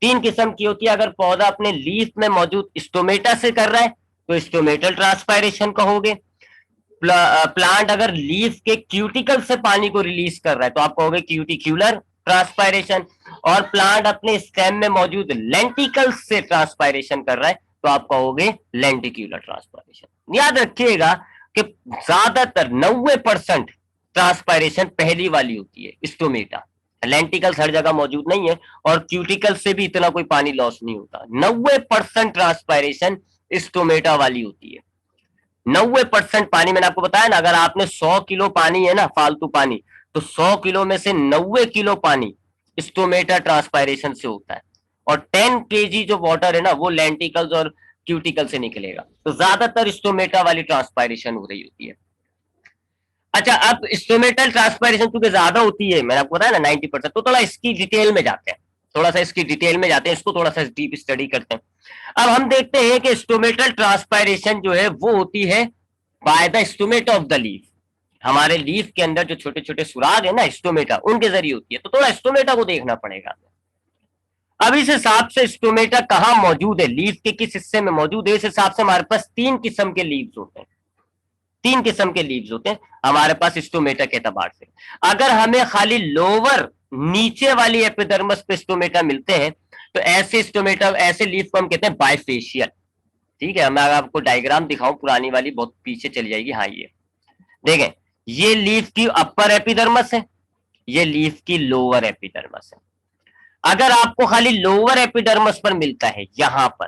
तीन किस्म की होती है। अगर पौधा अपने लीफ में मौजूद स्टोमेटा से कर रहा है तो स्टोमेटल ट्रांसपायरेशन कहोगे। प्लांट अगर लीफ के क्यूटिकल से पानी को रिलीज कर रहा है तो आप कहोगे क्यूटिक्यूलर ट्रांसपायरेशन। और प्लांट अपने स्टेम में मौजूद लेंटिकल्स से ट्रांसपायरेशन कर रहा है तो आप कहोगे लेंटिक्यूलर ट्रांसपायरेशन। याद रखिएगा कि ज्यादातर 90% ट्रांसपायरेशन पहली वाली होती है, स्टोमेटा। लेंटिकल्स हर जगह मौजूद नहीं है और क्यूटिकल से भी इतना कोई पानी लॉस नहीं होता। 90% ट्रांसपायरेशन स्टोमेटा वाली होती है। 90% पानी, मैंने आपको बताया ना, अगर आपने 100 किलो पानी है ना फालतू पानी, तो 100 किलो में से 90 किलो पानी स्टोमेटा ट्रांसपायरेशन से होता है, और 10 केजी जो वाटर है ना वो लेंटिकल्स और क्यूटिकल से निकलेगा। तो ज्यादातर स्टोमेटा वाली ट्रांसपायरेशन हो रही होती है। अच्छा, अब स्टोमेटल ट्रांसपायरेशन क्योंकि ज्यादा होती है, मैंने आपको बताया ना 90%, तो थोड़ा इसकी डिटेल में जाते हैं, थोड़ा सा इसकी डिटेल में जाते हैं, इसको थोड़ा सा डीप स्टडी करते हैं। अब हम देखते हैं कि स्टोमेटल ट्रांसपायरेशन जो है वो होती है by the stomata of the leaf. हमारे लीफ के अंदर जो छोटे छोटे सुराग है ना स्टोमेटा, उनके जरिए होती है। तो थोड़ा स्टोमेटा को देखना पड़ेगा। अब इस हिसाब से स्टोमेटा कहाँ मौजूद है, लीफ के किस हिस्से में मौजूद है, इस हिसाब से हमारे पास तीन किस्म के लीव्स होते हैं। तीन किस्म के लीव्स होते हैं हमारे पास स्टोमेटा के एतबार से। अगर हमें खाली लोअर, नीचे वाली एपिडर्मस पे स्टोमेटा मिलते हैं तो ऐसे स्टोमेटा, ऐसे लीफ को हम कहते हैं बाइफेशियल। ठीक है, मैं आपको डायग्राम दिखाऊं, पुरानी वाली बहुत पीछे चली जाएगी। हाँ, ये देखें, ये लीफ की अपर एपिडर्मस है, ये लीफ की लोअर एपिडर्मस है। अगर आपको खाली लोअर एपिडर्मस पर मिलता है यहां पर,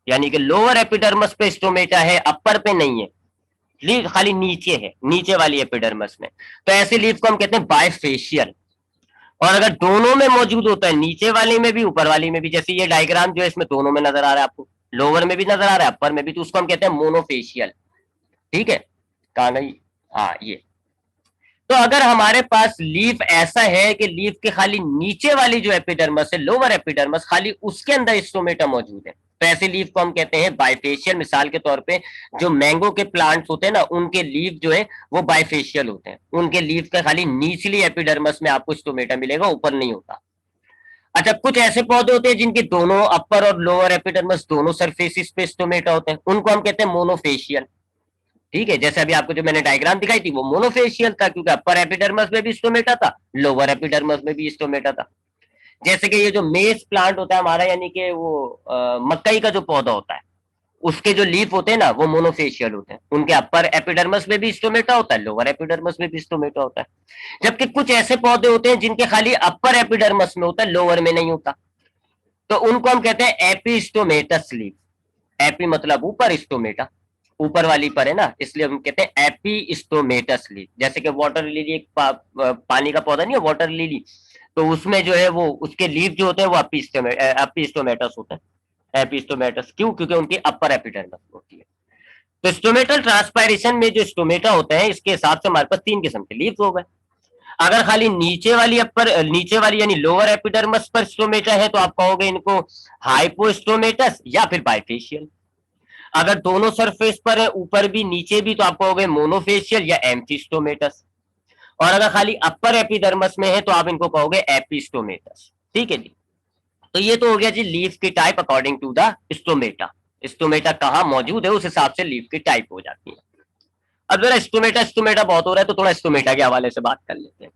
यानी कि लोअर एपिडर्मस पे स्टोमेटा है, अपर पे नहीं है, लीफ खाली नीचे है, नीचे वाली एपिडर्मस में, तो ऐसे लीफ को हम कहते हैं बाइफेशियल। और अगर दोनों में मौजूद होता है, नीचे वाले में भी ऊपर वाली में भी, जैसे ये डायग्राम जो है इसमें दोनों में नजर आ रहा है आपको, लोअर में भी नजर आ रहा है अपर में भी, तो उसको हम कहते हैं मोनोफेशियल। ठीक है, कहाँ गई, हाँ ये। तो अगर हमारे पास लीफ ऐसा है कि लीफ के खाली नीचे वाली जो एपिडर्मस है, लोअर एपिडर्मस, खाली उसके अंदर स्टोमेटा मौजूद है, तो ऐसे लीफ को हम कहते हैं बाइफेशियल। मिसाल के तौर पे जो मैंगो के प्लांट्स होते हैं ना, उनके लीफ जो है वो बाइफेशियल होते हैं, उनके लीफ का खाली निचली एपिडर्मस में आपको स्टोमेटा मिलेगा, ऊपर नहीं होता। अच्छा, कुछ ऐसे पौधे होते हैं जिनके दोनों अपर और लोअर एपिडर्मस दोनों सरफेसिस पे स्टोमेटा होते हैं, उनको हम कहते हैं मोनोफेशियल। ठीक है, जैसे अभी आपको जो मैंने डायग्राम दिखाई थी वो मोनोफेशियल था, क्योंकि अपर एपिडर्मस में भी स्टोमेटा था, लोअर एपिडर्मस में भी स्टोमेटा था। जैसे कि ये जो मेस प्लांट होता है हमारा, यानी कि वो मकई का जो पौधा होता है, उसके जो लीफ होते हैं ना वो मोनोफेशियल होते हैं, उनके अपर एपिडर्मस में भी स्टोमेटा होता है, लोअर एपिडर्मस में भी स्टोमेटा होता है। जबकि कुछ ऐसे पौधे होते हैं जिनके खाली अपर एपिडर्मस में होता है, लोअर में नहीं होता, तो उनको हम कहते हैं एपिस्टोमेटस लीफ। एपी मतलब ऊपर, स्टोमेटा ऊपर वाली पर है ना, इसलिए हम कहते हैं एपिस्टोमेटस लीफ। जैसे कि वाटर लिली एक पानी का पौधा नहीं है, वाटर लिली, तो उसमें जो है वो उसके लीफ जो होते हैं वो एपिस्टोमेटस होते हैं। एपिस्टोमेटस क्यों? क्योंकि उनकी अपर एपिडर्मस होती है। तो स्टोमेटल ट्रांसपायरेशन में जो स्टोमेटा होते हैं, इसके हिसाब से हमारे पास तीन किस्म के लीफ हो गए। अगर खाली नीचे वाली यानी लोअर एपिडर्मस पर स्टोमेटा है तो आप कहोगे इनको हाइपोस्टोमेटस या फिर बाइफेशियल। अगर दोनों सरफेस पर है, ऊपर भी नीचे भी, तो आप कहोगे मोनोफेशियल या एम्फिस्टोमेटस। और अगर खाली अपर एपिडर्मस में है तो आप इनको कहोगे एपिस्टोमेटस। ठीक है जी। तो ये तो हो गया जी लीफ की type according to the stomata. Stomata कहाँ मौजूद है उस हिसाब से लीफ की टाइप हो जाती है। अब जरा स्टोमेटा स्टोमेटा बहुत हो रहा है तो थोड़ा स्टोमेटा के हवाले से बात कर लेते हैं।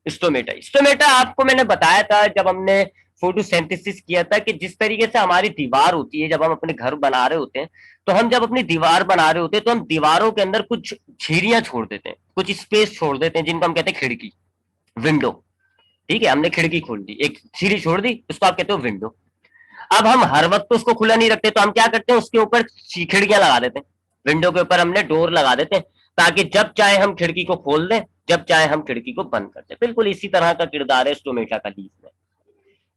स्टोमेटा स्टोमेटा आपको मैंने बताया था जब हमने फोटोसिंथेसिस किया था कि जिस तरीके से हमारी दीवार होती है, जब हम अपने घर बना रहे होते हैं, तो हम जब अपनी दीवार बना रहे होते हैं तो हम दीवारों के अंदर कुछ झिरियां छोड़ देते हैं, कुछ स्पेस छोड़ देते हैं, जिनको हम कहते हैं खिड़की, विंडो। ठीक है, हमने खिड़की खोल दी, एक झिरी छोड़ दी, उसको आप कहते हो विंडो। अब हम हर वक्त तो उसको खुला नहीं रखते, तो हम क्या करते हैं, उसके ऊपर खिड़कियां लगा देते हैं, विंडो के ऊपर हमने डोर लगा देते हैं, ताकि जब चाहे हम खिड़की को खोल दें, जब चाहे हम खिड़की को बंद कर दें। बिल्कुल इसी तरह का किरदार है स्टोमेटा का लीफ में।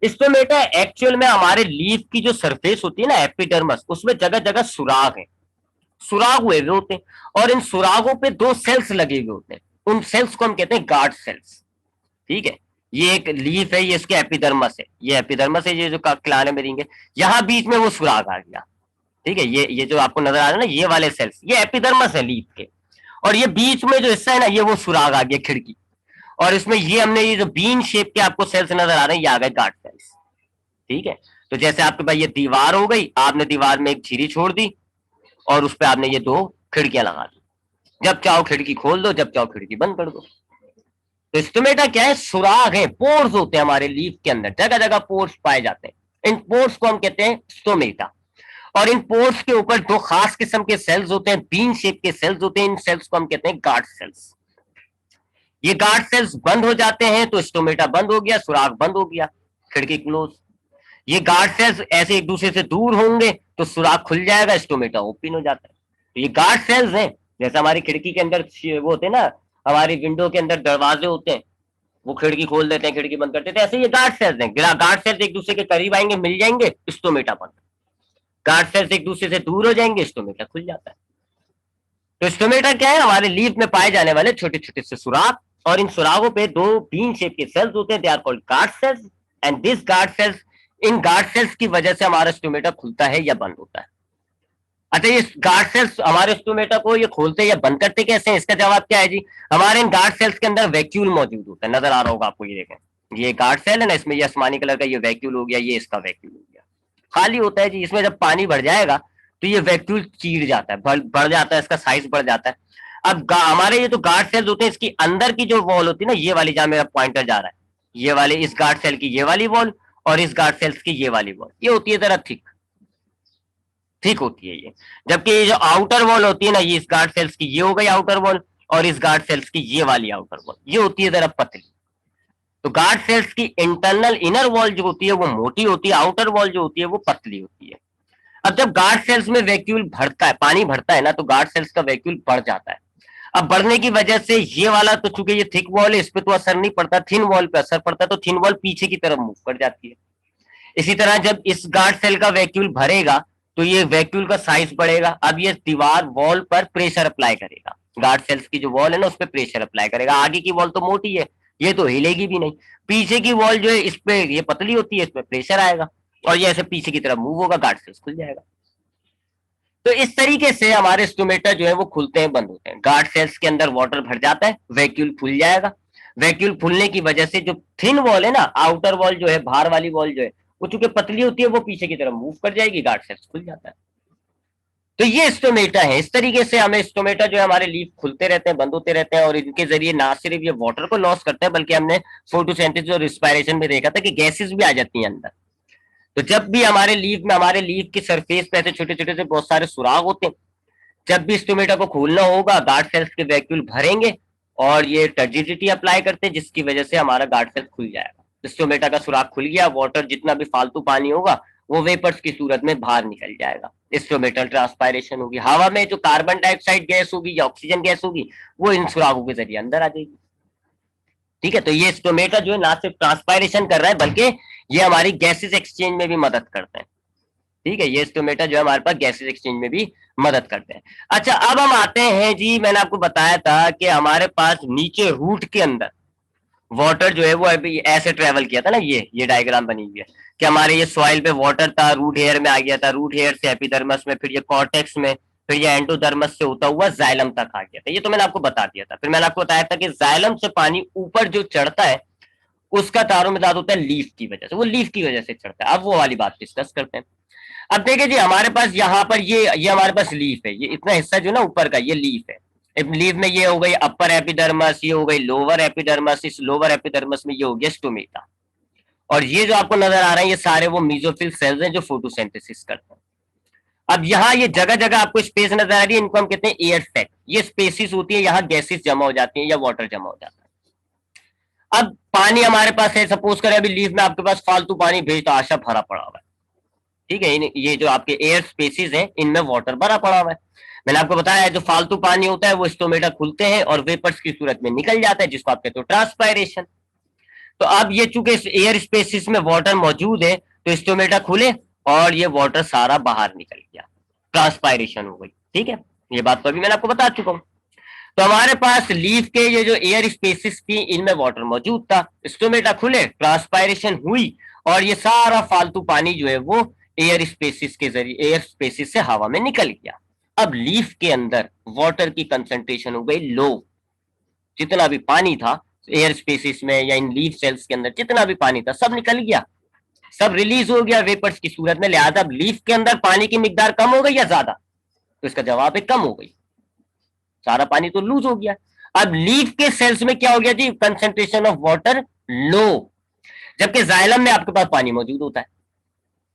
स्टोमेटा एक्चुअल में हमारे लीफ की जो सरफेस होती है ना, एपिडर्मस, उसमें जगह जगह सुराग है, सुराग हुए हुए होते हैं, और इन सुरागों पे दो सेल्स लगे हुए होते हैं, उन सेल्स को हम कहते हैं गार्ड सेल्स। ठीक है, ये एक लीफ है, ये इसके एपिडर्मस है, ये एपिडर्मस है, ये जो क्लाने में रिंग है, यहाँ बीच में वो सुराग आ गया। ठीक है, ये जो आपको नजर आ रहा है ना, ये वाले सेल्स, ये एपिडर्मस है लीफ के, और ये बीच में जो हिस्सा है ना, ये वो सुराग आ गया खिड़की, और इसमें ये हमने ये जो बीन शेप के आपको सेल्स नजर आ रहे हैं, ये आ गए गार्ड सेल्स। ठीक है, तो जैसे आपके पास ये दीवार हो गई, आपने दीवार में एक झिरी छोड़ दी और उस पर आपने ये दो खिड़कियां लगा दी, जब चाहो खिड़की खोल दो, जब चाहो खिड़की बंद कर दो। तो स्टोमेटा क्या है, सुराग है, पोर्स होते हैं हमारे लीफ के अंदर, जगह जगह पोर्स पाए जाते हैं, इन पोर्स को हम कहते हैं स्टोमेटा। और इन पोर्स के ऊपर दो खास किस्म के सेल्स होते हैं, बीन शेप के सेल्स होते हैं, इन सेल्स को हम कहते हैं गार्ड सेल्स। ये गार्ड सेल्स बंद हो जाते हैं तो स्टोमेटा बंद हो गया, सुराग बंद हो गया, खिड़की क्लोज। ये गार्ड सेल्स ऐसे एक दूसरे से दूर होंगे तो सुराग खुल जाएगा, स्टोमेटा ओपन हो जाता है। तो ये गार्ड सेल्स हैं, जैसे हमारी खिड़की के अंदर वो होते हैं ना, हमारी विंडो के अंदर दरवाजे होते हैं, वो खिड़की खोल देते हैं, खिड़की बंद कर देते हैं, ऐसे ये गार्ड सेल्स हैं। गार्ड सेल्स एक दूसरे के करीब आएंगे, मिल जाएंगे, स्टोमेटा बंद। गार्ड सेल्स एक दूसरे से दूर हो जाएंगे, स्टोमेटा खुल जाता है। तो स्टोमेटा क्या है, हमारे लीफ में पाए जाने वाले छोटे छोटे से सुराग, और इन सुरागों पे दो बीन शेप के सेल्स होते हैं, they are called guard cells. And this guard cells, in guard cells की वजह से हमारा स्टोमेटा खुलता है या बंद होता है। अच्छा, ये गार्ड सेल्स हमारे स्टोमेटा को ये खोलते या बंद करते कैसे हैं, इसका जवाब क्या है जी, हमारे इन गार्ड सेल्स के अंदर वैक्यूल मौजूद होता है, नजर आ रहा होगा आपको, ये देखें, ये गार्ड सेल है ना, इसमें ये आसमानी कलर का ये वैक्यूल हो गया, ये इसका वैक्यूल हो गया, खाली होता है जी। इसमें जब पानी भर जाएगा तो ये वैक्यूल चीड़ जाता है, बढ़ जाता है, इसका साइज बढ़ जाता है। अब हमारे ये जो गार्ड सेल्स होते हैं, इसकी अंदर की जो वॉल होती है ना, ये वाली जहां मेरा पॉइंटर जा रहा है, ये वाले, इस गार्ड सेल की ये वाली वॉल और इस गार्ड सेल्स की ये वाली वॉल, ये होती है जरा थिक, ठीक होती है ये। जबकि ये जो आउटर वॉल होती है ना, ये इस गार्ड सेल्स की ये हो गई आउटर वॉल, और इस गार्ड सेल्स की ये वाली आउटर वॉल, ये होती है जरा पतली। तो गार्ड सेल्स की इंटरनल इनर वॉल जो होती है वो मोटी होती है, आउटर वॉल जो होती है वो पतली होती है। अब जब गार्ड सेल्स में वैक्यूल भरता है, पानी भरता है ना, तो गार्ड सेल्स का वैक्यूल बढ़ जाता है। अब बढ़ने की वजह से ये वाला, तो चूंकि ये थिक वॉल है, इस पे तो असर नहीं पड़ता, थिन वॉल पे असर पड़ता है, तो थिन वॉल पीछे की तरफ मूव कर जाती है। इसी तरह जब इस गार्ड सेल का वैक्यूल भरेगा तो ये वैक्यूल का साइज बढ़ेगा, अब ये दीवार वॉल पर प्रेशर अप्लाई करेगा, गार्ड सेल्स की जो वॉल है ना उस पर प्रेशर अप्लाई करेगा। आगे की वॉल तो मोटी है, ये तो हिलेगी भी नहीं। पीछे की वॉल जो है इस पे ये पतली होती है, इस पे प्रेशर आएगा और ये ऐसे पीछे की तरफ मूव होगा, गार्ड सेल्स खुल जाएगा। तो इस तरीके से हमारे स्टोमेटा जो है वो खुलते हैं, बंद होते हैं। गार्ड सेल्स के अंदर वाटर भर जाता है, वैक्यूल खुल जाएगा। वैक्यूल खुलने की वजह से जो थिन वॉल है ना, आउटर वॉल जो है, बाहर वाली वॉल जो है, वो चूंकि पतली होती है, वो पीछे की तरफ मूव कर जाएगी, गार्ड सेल्स खुल जाता है। तो ये स्टोमेटा है। इस तरीके से हमें स्टोमेटा जो है हमारे लीफ खुलते रहते हैं, बंद होते रहते हैं, और इनके जरिए ना सिर्फ ये वाटर को लॉस करते हैं, बल्कि हमने फोटोसिंथेसिस और रिस्पायरेशन में देखा था कि गैसेस भी आ जाती हैं अंदर। तो जब भी हमारे लीफ की सरफेस पे ऐसे छोटे छोटे से बहुत सारे सुराग होते हैं, जब भी स्टोमेटा को खोलना होगा, गार्ड सेल्स के वैक्यूल भरेंगे और ये टर्जिडिटी अप्लाई करते हैं, जिसकी वजह से हमारा गार्ड सेल खुल जाएगा। स्टोमेटा का सुराग खुल गया, वाटर जितना भी फालतू पानी होगा वो वेपर्स की सूरत में बाहर निकल जाएगा। स्टोमेटल ट्रांसपायरेशन होगी, हवा में जो कार्बन डाइऑक्साइड गैस होगी या ऑक्सीजन गैस होगी वो इन सुरागों के जरिए अंदर आ जाएगी। ठीक है, तो ये स्टोमेटा जो है ना सिर्फ ट्रांसपायरेशन कर रहा है, बल्कि ये हमारी गैसेस एक्सचेंज में भी मदद करते हैं। ठीक है, ये स्टोमेटा जो है हमारे पास गैसेस एक्सचेंज में भी मदद करते हैं। अच्छा, अब हम आते हैं जी, मैंने आपको बताया था कि हमारे पास नीचे रूट के अंदर वाटर जो है वो अभी ऐसे ट्रेवल किया था ना, ये डायग्राम बनी हुई है कि हमारे ये सॉइल पे वाटर था, रूट हेयर में आ गया था, रूट हेयर से एपिडर्मस में, फिर ये कॉर्टेक्स में, फिर ये एंडोडर्मस से होता हुआ जाइलम तक आ गया था। ये तो मैंने आपको बता दिया था। फिर मैंने आपको बताया था कि जाइलम से पानी ऊपर जो चढ़ता है उसका तारोमदाद होता है लीफ की वजह से, वो लीफ की वजह से चढ़ता है। अब वो वाली बात डिस्कस करते हैं। अब देखिए जी, हमारे पास यहाँ पर ये हमारे पास लीफ है, ये इतना हिस्सा जो ना ऊपर का ये लीफ है। लीफ में ये हो गई अपर एपिडर्मस, ये हो गई लोअर एपिडर्मस, इस लोअर एपिडर्मस में ये हो गया स्टोमेटा। और ये जो आपको नजर आ रहे हैं ये सारे वो मीजोफिल सेल्स हैं जो फोटोसिंथेसिस करते हैं। अब यहाँ ये जगह जगह आपको स्पेस नजर आ रही है, इनको हम कहते हैं एयर सैक। ये स्पेसिस होती है, यहाँ गैसेस जमा हो जाती है या वाटर जमा हो जाता है। अब पानी हमारे पास है, सपोज करें अभी लीफ में आपके पास फालतू पानी भेज तो आशा भरा पड़ा हुआ है। ठीक है, ये जो आपके एयर स्पेसिस हैं इनमें वाटर भरा पड़ा हुआ है। मैंने आपको बताया है जो फालतू पानी होता है वो स्टोमेटा खुलते हैं और वेपर्स की सूरत में निकल जाता है, जिसको आप कहते हो ट्रांसपायरेशन। तो अब ये चूंकि एयर स्पेसिस में वाटर मौजूद है तो स्टोमेटा खुले और ये वाटर सारा बाहर निकल गया, ट्रांसपायरेशन हो गई। ठीक है, ये बात तो अभी मैंने आपको बता चुका हूं। तो हमारे पास लीफ के ये जो एयर स्पेसिस थी इनमें वाटर मौजूद था, स्टोमेटा खुले, ट्रांसपायरेशन हुई और ये सारा फालतू पानी जो है वो एयर स्पेसिस के जरिए, एयर स्पेसिस से हवा में निकल गया। अब लीफ के अंदर वाटर की कंसंट्रेशन हो गई लो। जितना भी पानी था एयर स्पेसिस में या इन लीफ सेल्स के अंदर, जितना भी पानी था सब निकल गया, सब रिलीज हो गया वेपर्स की सूरत में। लिहाजा अब लीफ के अंदर पानी की मिकदार कम हो गई या ज्यादा? तो इसका जवाब है कम हो गई, सारा पानी तो लूज हो गया। अब लीफ के सेल्स में क्या हो गया जी? कंसेंट्रेशन ऑफ वाटर लो, जबकि जाइलम में आपके पास पानी मौजूद होता है।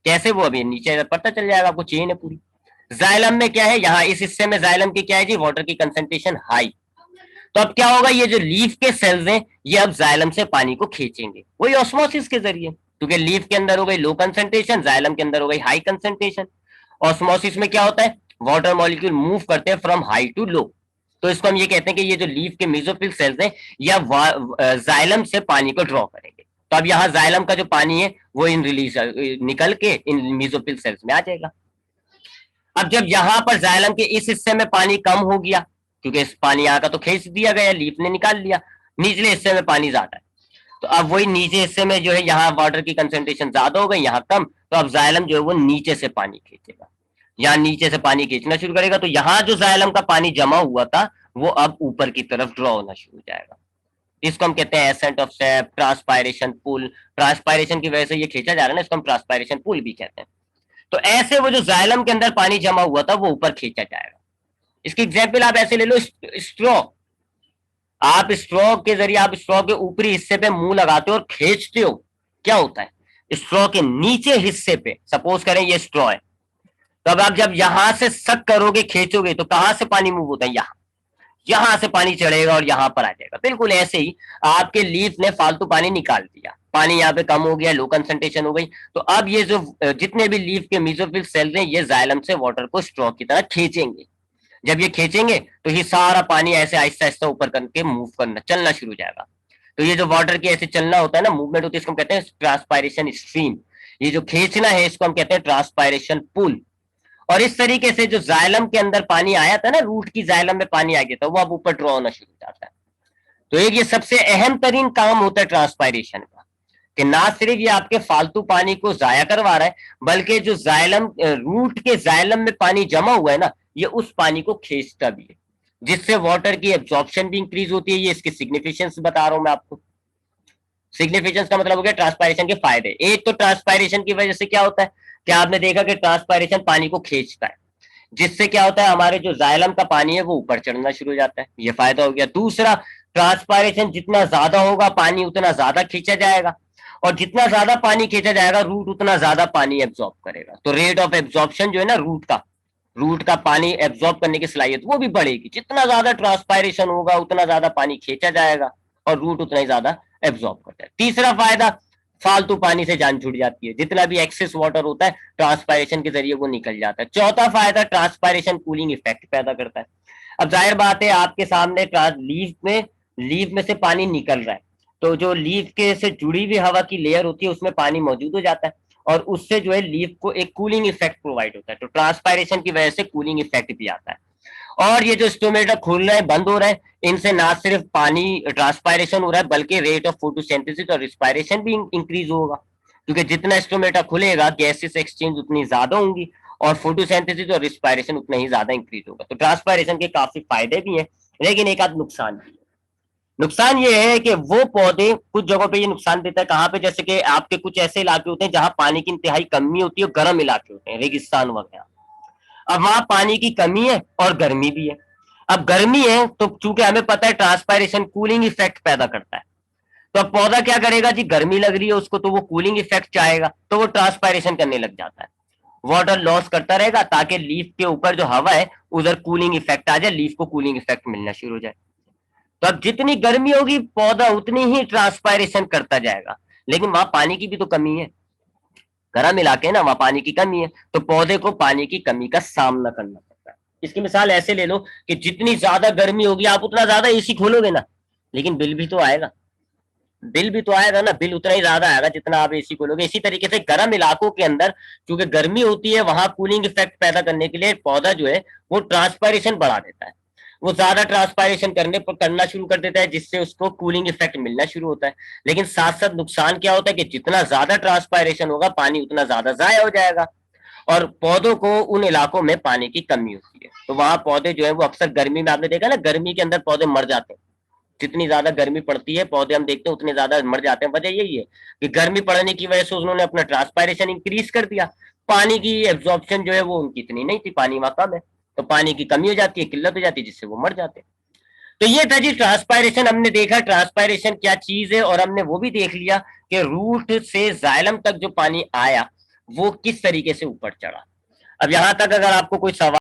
कैसे? वो अभी नीचे पता चल जाएगा आपको, चेन है पूरी। जाइलम में क्या है, यहाँ इस हिस्से में जाइलम की क्या है जी? वाटर की कंसेंट्रेशन हाई। तो अब क्या होगा, ये जो लीफ के सेल्स हैं ये अब जाइलम से पानी को खींचेंगे, वही ऑस्मोसिस के जरिए, क्योंकि लीफ के अंदर हो गई लो कंसेंट्रेशन, जाइलम के अंदर हो गई हाई कंसेंट्रेशन। ऑस्मोसिस में क्या होता है, वाटर मॉलिक्यूल मूव करते हैं फ्रॉम हाई टू लो। तो इसको हम ये कहते हैं कि ये जो लीफ के मेसोफिल सेल्स हैं या जाइलम से पानी को ड्रॉ करेंगे। तो अब यहाँ जाइलम का जो पानी है वो इन रिलीज निकल के इन मेसोफिल सेल्स में आ जाएगा। अब जब यहाँ पर जाइलम के इस हिस्से में पानी कम हो गया, क्योंकि इस पानी यहाँ का तो खींच दिया गया, लीफ ने निकाल लिया, निचले हिस्से में पानी ज्यादा है, तो अब वही नीचे हिस्से में जो है यहाँ वाटर की कंसेंट्रेशन ज्यादा हो गई, यहाँ कम, तो अब जाइलम जो है वो नीचे से पानी खींचेगा, यहाँ नीचे से पानी खींचना शुरू करेगा। तो यहाँ जो जाइलम का पानी जमा हुआ था वो अब ऊपर की तरफ ड्रॉ होना शुरू हो जाएगा। इसको हम कहते हैं ascent of sap, transpiration pull. Transpiration की वजह से ये खींचा जा रहा है ना, इसको हम ट्रांसपायरेशन पुल भी कहते हैं। तो ऐसे वो जो जाइलम के अंदर पानी जमा हुआ था वो ऊपर खींचा जाएगा। इसकी एग्जाम्पल आप ऐसे ले लो, स्ट्रॉ। आप स्ट्रॉ के जरिए आप स्ट्रॉ के ऊपरी हिस्से पे मुंह लगाते हो और खींचते हो, क्या होता है? स्ट्रॉ के नीचे हिस्से पे, सपोज करें ये स्ट्रॉ है, तो अब आप जब यहां से सक करोगे, खींचोगे, तो कहां से पानी मूव होता है? यहां से पानी चढ़ेगा और यहां पर आ जाएगा। बिल्कुल ऐसे ही आपके लीफ ने फालतू पानी निकाल दिया, पानी यहाँ पे कम हो गया, लो कंसंट्रेशन हो गई, तो अब ये जो जितने भी लीफ के मेसोफिल सेल्स हैं ये जाइलम से वाटर को स्ट्रॉ की तरह खींचेंगे। जब ये खींचेंगे तो ये सारा पानी ऐसे आहिस्ता आहिस्ता ऊपर करके मूव करना, चलना शुरू हो जाएगा। तो ये जो वाटर की ऐसे चलना होता है ना, मूवमेंट होती है, इसको हम कहते हैं ट्रांसपायरेशन स्ट्रीम। ये जो खींचना है इसको हम कहते हैं ट्रांसपायरेशन पुल। और इस तरीके से जो जाइलम के अंदर पानी आया था ना, रूट की जाइलम में पानी आ गया था, वो अब ऊपर ड्रॉ होना शुरू हो जाता है। तो एक ये सबसे अहम तरीन काम होता है ट्रांसपायरेशन का, कि ना सिर्फ ये आपके फालतू पानी को जाया करवा रहा है, बल्कि जो जाइलम, रूट के जाइलम में पानी जमा हुआ है ना, ये उस पानी को खींचता भी है, जिससे वाटर की एब्जॉर्प्शन भी इंक्रीज होती है। ये इसके सिग्निफिकेंस बता रहा हूं मैं आपको। सिग्निफिकेंस का मतलब हो गया ट्रांसपायरेशन के फायदे। एक तो ट्रांसपायरेशन की वजह से क्या होता है कि आपने देखा कि ट्रांसपायरेशन पानी को खींचता है, जिससे क्या होता है हमारे जो जाइलम का पानी है वो ऊपर चढ़ना शुरू हो जाता है। ये फायदा हो गया। दूसरा, ट्रांसपायरेशन जितना ज्यादा होगा पानी उतना ज्यादा खींचा जाएगा, और जितना ज्यादा पानी खींचा जाएगा रूट उतना ज्यादा पानी एब्जॉर्ब करेगा। तो रेट ऑफ एब्जॉर्प्शन जो है ना रूट का पानी एब्जॉर्ब करने की सलाहियत वो भी बढ़ेगी। जितना ज्यादा ट्रांसपायरेशन होगा उतना ज्यादा पानी खींचा जाएगा और रूट उतना ही ज्यादा एब्जॉर्ब करता है। तीसरा फायदा, फालतू पानी से जान छूट जाती है। जितना भी एक्सेस वाटर होता है ट्रांसपायरेशन के जरिए वो निकल जाता है। चौथा फायदा, ट्रांसपायरेशन कूलिंग इफेक्ट पैदा करता है। अब जाहिर बात है आपके सामने लीफ में से पानी निकल रहा है, तो जो लीफ के से जुड़ी हुई हवा की लेयर होती है उसमें पानी मौजूद हो जाता है, और उससे जो है लीफ को एक कूलिंग इफेक्ट प्रोवाइड होता है। तो ट्रांसपायरेशन की वजह से कूलिंग इफेक्ट भी आता है। और ये जो स्टोमेटा खुल रहे हैं, बंद हो रहे हैं, इनसे ना सिर्फ पानी ट्रांसपायरेशन हो रहा है बल्कि रेट ऑफ फोटोसिंथेसिस और रिस्पायरेशन भी इंक्रीज होगा, क्योंकि जितना स्टोमेटा खुलेगा गैसेस एक्सचेंज उतनी ज्यादा होंगी और फोटोसिंथेसिस और रिस्पायरेशन उतना ही ज्यादा इंक्रीज होगा। तो ट्रांसपायरेशन के काफी फायदे भी हैं, लेकिन एक आध नुकसान भी है। नुकसान ये है कि वो पौधे कुछ जगहों पे ये नुकसान देता है। कहाँ पे? जैसे कि आपके कुछ ऐसे इलाके होते हैं जहां पानी की इंतहाई कमी होती है, और गर्म इलाके होते हैं, रेगिस्तान वगैरह। अब वहां पानी की कमी है और गर्मी भी है। अब गर्मी है तो चूंकि हमें पता है ट्रांसपायरेशन कूलिंग इफेक्ट पैदा करता है, तो अब पौधा क्या करेगा जी, गर्मी लग रही है उसको तो वो कूलिंग इफेक्ट चाहेगा, तो वो ट्रांसपायरेशन करने लग जाता है, वाटर लॉस करता रहेगा ताकि लीफ के ऊपर जो हवा है उधर कूलिंग इफेक्ट आ जाए, लीफ को कूलिंग इफेक्ट मिलना शुरू हो जाए। तो अब जितनी गर्मी होगी पौधा उतनी ही ट्रांसपायरेशन करता जाएगा, लेकिन वहां पानी की भी तो कमी है, गर्म इलाके है ना, वहां पानी की कमी है, तो पौधे को पानी की कमी का सामना करना पड़ता है। इसकी मिसाल ऐसे ले लो कि जितनी ज्यादा गर्मी होगी आप उतना ज्यादा एसी खोलोगे ना, लेकिन बिल भी तो आएगा, बिल भी तो आएगा ना, बिल उतना ही ज्यादा आएगा जितना आप एसी खोलोगे। इसी तरीके से गर्म इलाकों के अंदर क्योंकि गर्मी होती है, वहां कूलिंग इफेक्ट पैदा करने के लिए पौधा जो है वो ट्रांसपायरेशन बढ़ा देता है, वो ज्यादा ट्रांसपायरेशन करना शुरू कर देता है, जिससे उसको कूलिंग इफेक्ट मिलना शुरू होता है। लेकिन साथ साथ नुकसान क्या होता है कि जितना ज्यादा ट्रांसपायरेशन होगा पानी उतना ज्यादा जाया हो जाएगा, और पौधों को उन इलाकों में पानी की कमी होती है। तो वहां पौधे जो है वो अक्सर गर्मी में, आपने देखा ना गर्मी के अंदर पौधे मर जाते हैं, जितनी ज्यादा गर्मी पड़ती है पौधे हम देखते हैं उतने ज्यादा मर जाते हैं। वजह यही है कि गर्मी पड़ने की वजह से उन्होंने अपना ट्रांसपायरेशन इंक्रीज कर दिया, पानी की एब्जॉर्प्शन जो है वो उनकी इतनी नहीं थी, पानी वहां कम है, तो पानी की कमी हो जाती है, किल्लत हो जाती है, जिससे वो मर जाते हैं। तो ये था जी ट्रांसपायरेशन। हमने देखा ट्रांसपायरेशन क्या चीज है, और हमने वो भी देख लिया कि रूट से जाइलम तक जो पानी आया वो किस तरीके से ऊपर चढ़ा। अब यहां तक अगर आपको कोई सवाल